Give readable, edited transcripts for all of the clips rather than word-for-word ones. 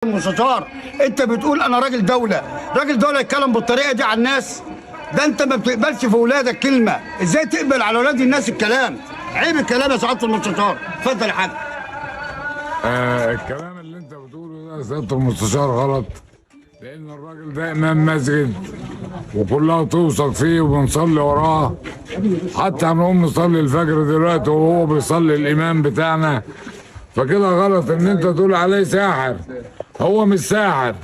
المستشار، انت بتقول انا راجل دوله، راجل دوله يتكلم بالطريقه دي على الناس؟ ده انت ما بتقبلش في اولادك كلمه، ازاي تقبل على اولاد الناس الكلام؟ عيب الكلام يا سعاده المستشار. اتفضل يا حاج. الكلام اللي انت بتقوله ده يا سياده المستشار غلط، لان الراجل ده امام مسجد وكلها توثق فيه وبنصلي وراه، حتى هنقوم نصلي الفجر دلوقتي وهو بيصلي الامام بتاعنا. فكده غلط ان انت تقول عليه ساحر، هو مش ساحر،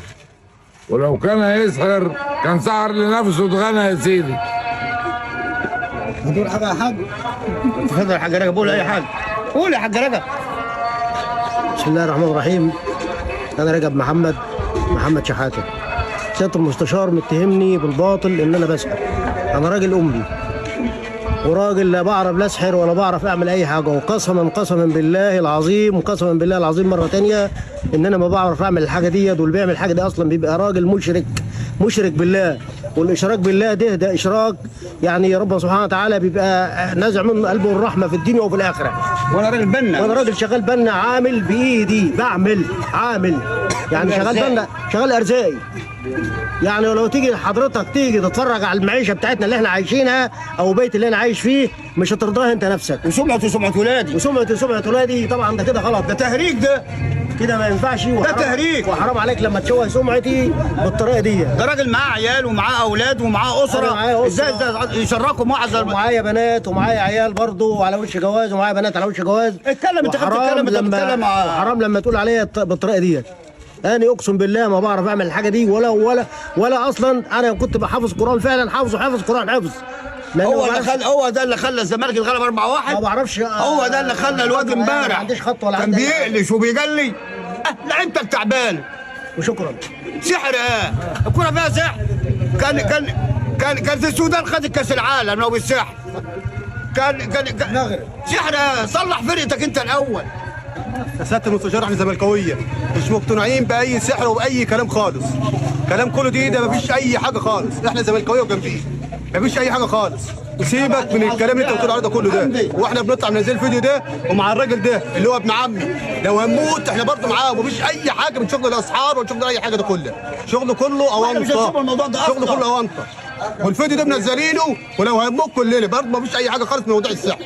ولو كان هيسحر كان سحر لنفسه اتغنى يا سيدي. بتقول حاجه يا حاج؟ اتفضل يا حاج رجب، قول اي حاجه، قول يا حاج رجب. بسم الله الرحمن الرحيم. انا رجب محمد شحاته. سياده المستشار متهمني بالباطل ان انا بسحر. انا راجل امي وراجل لا بعرف لا اسحر ولا بعرف اعمل اي حاجه، وقسما بالله العظيم مره تانيه ان انا ما بعرف اعمل الحاجه دي، واللي بيعمل الحاجه دي اصلا بيبقى راجل مشرك بالله. والاشراك بالله ده اشراك، يعني ربنا سبحانه وتعالى بيبقى نازع من قلبه الرحمه في الدنيا وفي الاخره. وانا راجل بنا، وانا راجل شغال بنا، عامل بايدي، عامل يعني شغال بنا، شغال ارزاقي. يعني ولو تيجي حضرتك تتفرج على المعيشه بتاعتنا اللي احنا عايشينها او البيت اللي انا عايش فيه مش هترضاها انت نفسك. وسمعه ولادي، وسمعه ولادي طبعا. ده كده غلط، ده تهريج، ده كده ما ينفعش، ده تهريج، وحرام عليك لما تشوه سمعتي بالطريقه دي. ده راجل معاه عيال ومعاه اولاد ومعاه اسره، ازاي ده يشركوا معه؟ ومعايا بنات ومعايا عيال برضه على وش جواز، ومعايا بنات على وش جواز. اتكلم انت، بتتكلم حرام لما تقول عليا بالطريقه دي. انا اقسم بالله ما بعرف اعمل الحاجه دي، ولا اصلا. انا كنت بحافظ قران فعلا، حافظ قران حفظ. هو ده اللي خلى الزمالك يتغلب 4-1. ما بعرفش. هو ده اللي خلى الواد امبارح ما عنديش خط ولا كان بيقلش وبيجلي. لعيبتك تعبان وشكرا. سحر الكوره فيها سحر. كان في السودان خدت كاس العالم لو بالسحر. كان سحر. صلح فرقتك انت الاول يا سياده المستشار. احنا زملكاويه مش مقتنعين باي سحر وباي كلام خالص. كلام كله ده مفيش اي حاجه خالص. احنا زملكاويه وجنبيه مفيش اي حاجه خالص. وسيبك من الكلام اللي انت بتقول عليه ده كله ده. واحنا بنطلع منزل الفيديو ده ومع الراجل ده اللي هو ابن عمي، لو هنموت احنا برضه معاه. ومفيش اي حاجه من شغل الاسحار ولا شغل اي حاجه. ده كله شغله كله اونطه، شغله كله اونطه. والفيديو ده منزلينه ولو هنموت كلنا برضه مفيش اي حاجه خالص من موضوع السحر.